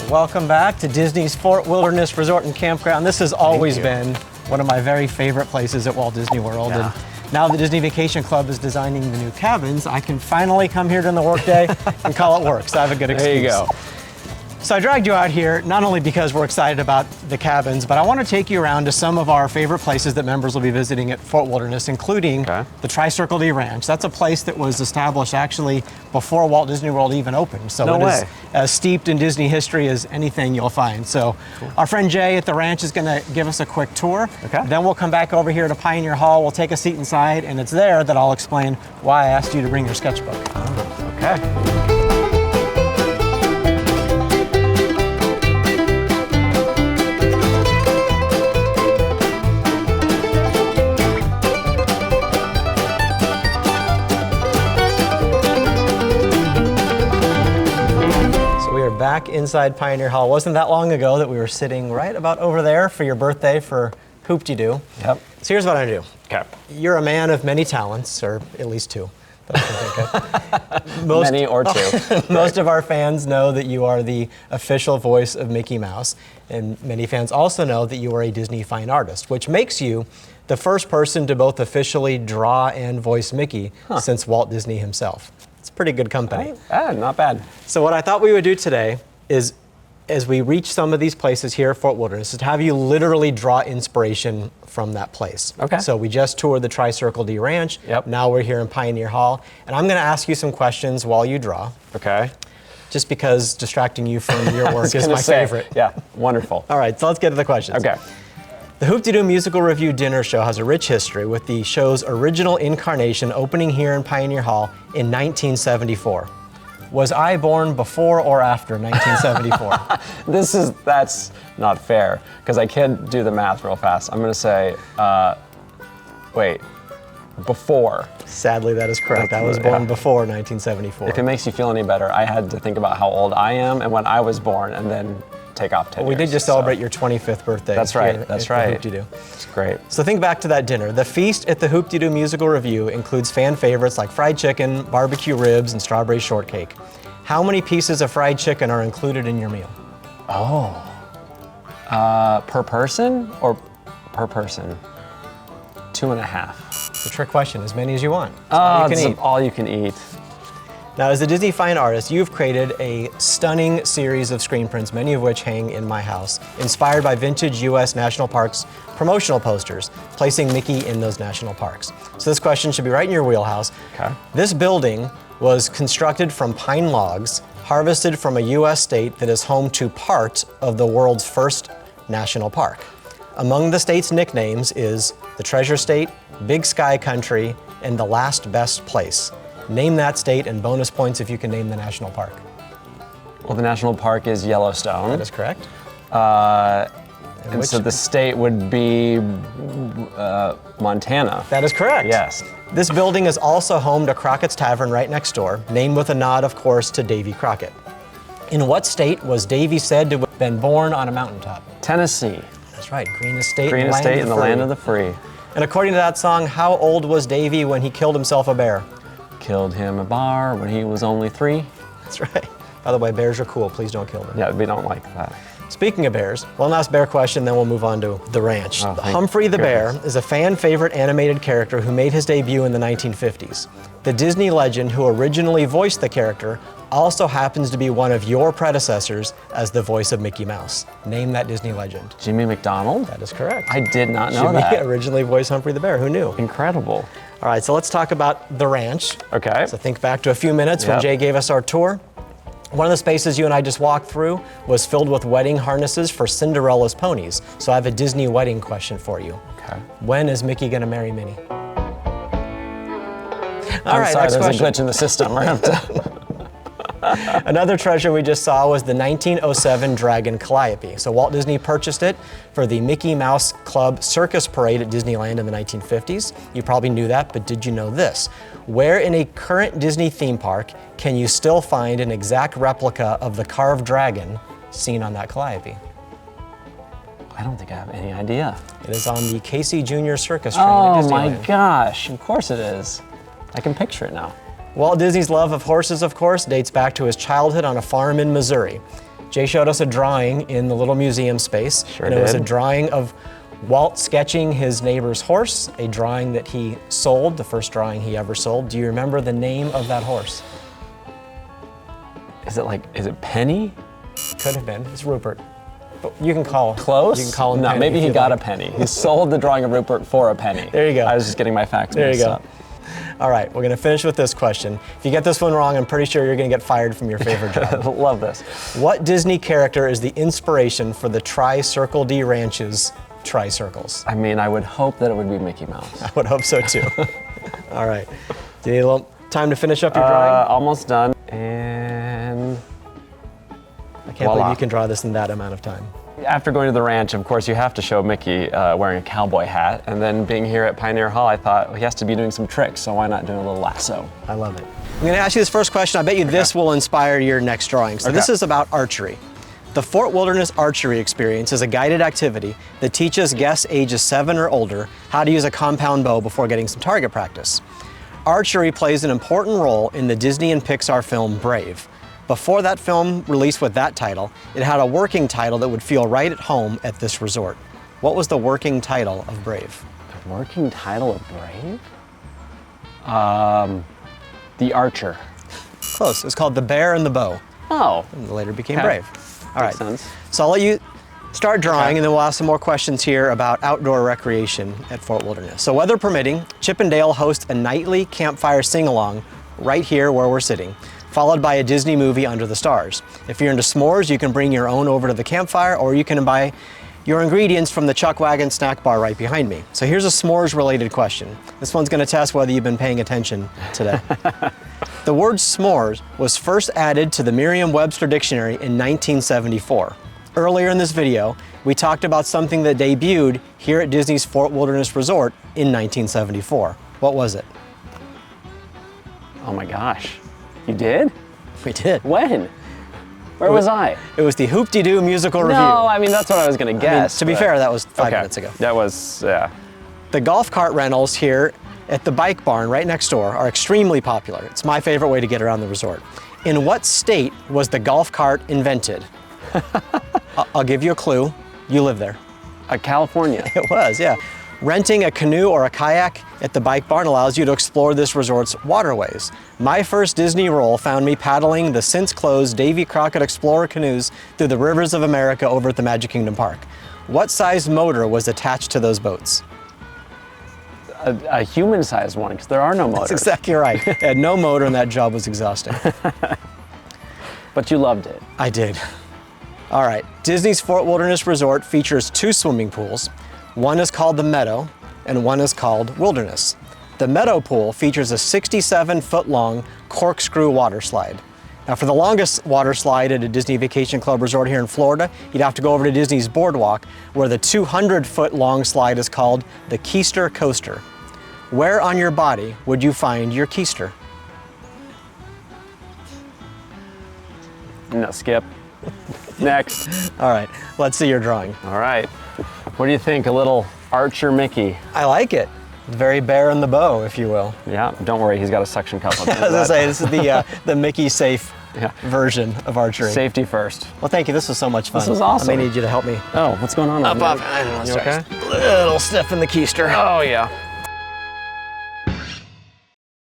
Welcome back to Disney's Fort Wilderness Resort and Campground. This has always been one of my very favorite places at Walt Disney World. Yeah. And now the Disney Vacation Club is designing the new cabins, I can finally come here during the workday and call it work, so I have a good excuse. There you go. So I dragged you out here, not only because we're excited about the cabins, but I want to take you around to some of our favorite places that members will be visiting at Fort Wilderness, including the Tri-Circle D Ranch. That's a place that was established actually before Walt Disney World even opened. So it is as steeped in Disney history as anything you'll find. So our friend Jay at the ranch is going to give us a quick tour. Then we'll come back over here to Pioneer Hall. We'll take a seat inside, and it's there that I'll explain why I asked you to bring your sketchbook. Oh, okay. Back inside Pioneer Hall. Wasn't that long ago that we were sitting right about over there for your birthday for Hoop-de-Doo. Yep. So here's what I do. Okay. You're a man of many talents, or at least two that I can think of. Many or two. Most of our fans know that you are the official voice of Mickey Mouse, and many fans also know that you are a Disney fine artist, which makes you the first person to both officially draw and voice Mickey since Walt Disney himself. It's pretty good company. Not bad. So what I thought we would do today is, as we reach some of these places here at Fort Wilderness, is to have you literally draw inspiration from that place. Okay. So we just toured the Tri-Circle D Ranch. Yep. Now we're here in Pioneer Hall, and I'm going to ask you some questions while you draw. Okay. Just because distracting you from your work is my favorite. Yeah, wonderful. All right, so let's get to the questions. Okay. The Hoop-de-Doo Musical Review Dinner Show has a rich history, with the show's original incarnation opening here in Pioneer Hall in 1974. Was I born before or after 1974? That's not fair, because I can't do the math real fast. I'm gonna say, wait, before. Sadly, that is correct. I was born before 1974. If it makes you feel any better, I had to think about how old I am and when I was born, and then take off 10 We years, did just celebrate your 25th birthday. That's right, here that's at right. the Hoop-de-Doo. It's great. So think back to that dinner. The feast at the Hoop-de-Doo Musical Review includes fan favorites like fried chicken, barbecue ribs, and strawberry shortcake. How many pieces of fried chicken are included in your meal? Oh. Per person or per person? 2.5. It's a trick question. As many as you want. All you can eat. Now, as a Disney fine artist, you've created a stunning series of screen prints, many of which hang in my house, inspired by vintage U.S. national parks promotional posters, placing Mickey in those national parks. So this question should be right in your wheelhouse. Okay. This building was constructed from pine logs, harvested from a U.S. state that is home to part of the world's first national park. Among the state's nicknames is the Treasure State, Big Sky Country, and the Last Best Place. Name that state, and bonus points if you can name the national park. Well, the national park is Yellowstone. That is correct. And so the state would be Montana. That is correct. Yes. This building is also home to Crockett's Tavern right next door, named with a nod, of course, to Davy Crockett. In what state was Davy said to have been born on a mountaintop? Tennessee. That's right, greenest state Greenest state in the land of the free. And according to that song, how old was Davy when he killed himself a bear? Killed him a bar when he was only 3. That's right. By the way, bears are cool. Please don't kill them. Yeah, we don't like that. Speaking of bears, one last bear question, then we'll move on to the ranch. Humphrey the Bear is a fan favorite animated character who made his debut in the 1950s. The Disney legend who originally voiced the character also happens to be one of your predecessors as the voice of Mickey Mouse. Name that Disney legend. Jimmy McDonald? That is correct. I did not know Jimmy that. originally voiced Humphrey the Bear. Who knew? Incredible. All right, so let's talk about the ranch. Okay. So think back to a few minutes when Jay gave us our tour. One of the spaces you and I just walked through was filled with wedding harnesses for Cinderella's ponies. So I have a Disney wedding question for you. Okay. When is Mickey gonna marry Minnie? All right, sorry, there's a glitch in the system. We're gonna have to... Another treasure we just saw was the 1907 Dragon Calliope. So Walt Disney purchased it for the Mickey Mouse Club Circus Parade at Disneyland in the 1950s. You probably knew that, but did you know this? Where in a current Disney theme park can you still find an exact replica of the carved dragon seen on that Calliope? I don't think I have any idea. It is on the Casey Jr. Circus train at Disneyland. Oh my gosh, of course it is. I can picture it now. Walt Disney's love of horses, of course, dates back to his childhood on a farm in Missouri. Jay showed us a drawing in the little museum space. Sure and it was a did. drawing of Walt sketching his neighbor's horse, a drawing that he sold, the first drawing he ever sold. Do you remember the name of that horse? Is it Penny? Could have been. It's Rupert. But you can call Close? You can call him No, Penny maybe if he you got like. a penny. He sold the drawing of Rupert for a penny. There you go. I was just getting my facts There you mixed go. up. All right, we're gonna finish with this question. If you get this one wrong, I'm pretty sure you're gonna get fired from your favorite job. Love this. What Disney character is the inspiration for the Tri-Circle D Ranch's Tri-Circles? I mean, I would hope that it would be Mickey Mouse. I would hope so too. All right, do you need a little time to finish up your drawing? Almost done. And I can't believe you can draw this in that amount of time. after going to the ranch, of course, you have to show Mickey wearing a cowboy hat. And then being here at Pioneer Hall, I thought, well, he has to be doing some tricks, so why not do a little lasso? I love it. I'm gonna ask you this first question. I bet you this will inspire your next drawing. So this is about archery. The Fort Wilderness Archery Experience is a guided activity that teaches guests ages 7 or older how to use a compound bow before getting some target practice. Archery plays an important role in the Disney and Pixar film Brave. Before that film released with that title, it had a working title that would feel right at home at this resort. What was the working title of Brave? The working title of Brave? The Archer. Close. It was called The Bear and the Bow, Oh. and later became Okay. Brave. All right. Makes sense. So I'll let you start drawing, and then we'll ask some more questions here about outdoor recreation at Fort Wilderness. So weather permitting, Chip and Dale host a nightly campfire sing-along right here where we're sitting, followed by a Disney movie under the stars. If you're into s'mores, you can bring your own over to the campfire, or you can buy your ingredients from the Chuck Wagon snack bar right behind me. So here's a s'mores related question. This one's gonna test whether you've been paying attention today. The word s'mores was first added to the Merriam-Webster dictionary in 1974. Earlier in this video, we talked about something that debuted here at Disney's Fort Wilderness Resort in 1974. What was it? Oh my gosh. You did? We did. When? Where was I? It was the Hoop-Dee-Doo musical review. No, I mean, that's what I was gonna guess. To be but- fair, that was 5 Okay. minutes ago. That was, yeah. The golf cart rentals here at the bike barn right next door are extremely popular. It's my favorite way to get around the resort. In what state was the golf cart invented? I'll give you a clue. You live there. California. It was, yeah. Renting a canoe or a kayak at the bike barn allows you to explore this resort's waterways. My first Disney roll found me paddling the since closed Davy Crockett Explorer canoes through the rivers of America over at the Magic Kingdom Park. What size motor was attached to those boats? A human-sized one, because there are no motors. That's exactly right. It had no motor and that job was exhausting. But you loved it. I did. All right, Disney's Fort Wilderness Resort features 2 swimming pools. One is called the Meadow and one is called Wilderness. The Meadow pool features a 67-foot-long corkscrew water slide. Now for the longest water slide at a Disney Vacation Club resort here in Florida, you'd have to go over to Disney's Boardwalk, where the 200-foot-long slide is called the Keister Coaster. Where on your body would you find your keister? No, skip. Next. All right, let's see your drawing. All right. What do you think? A little Archer Mickey. I like it. Very bear in the bow, if you will. Yeah, don't worry, he's got a suction cup. As I say, this is the Mickey safe version of archery. Safety first. Well, thank you. This was so much fun. This was awesome. I may need you to help me. Oh, what's going on? I don't know. You okay? Little stiff in the keister. Oh, yeah.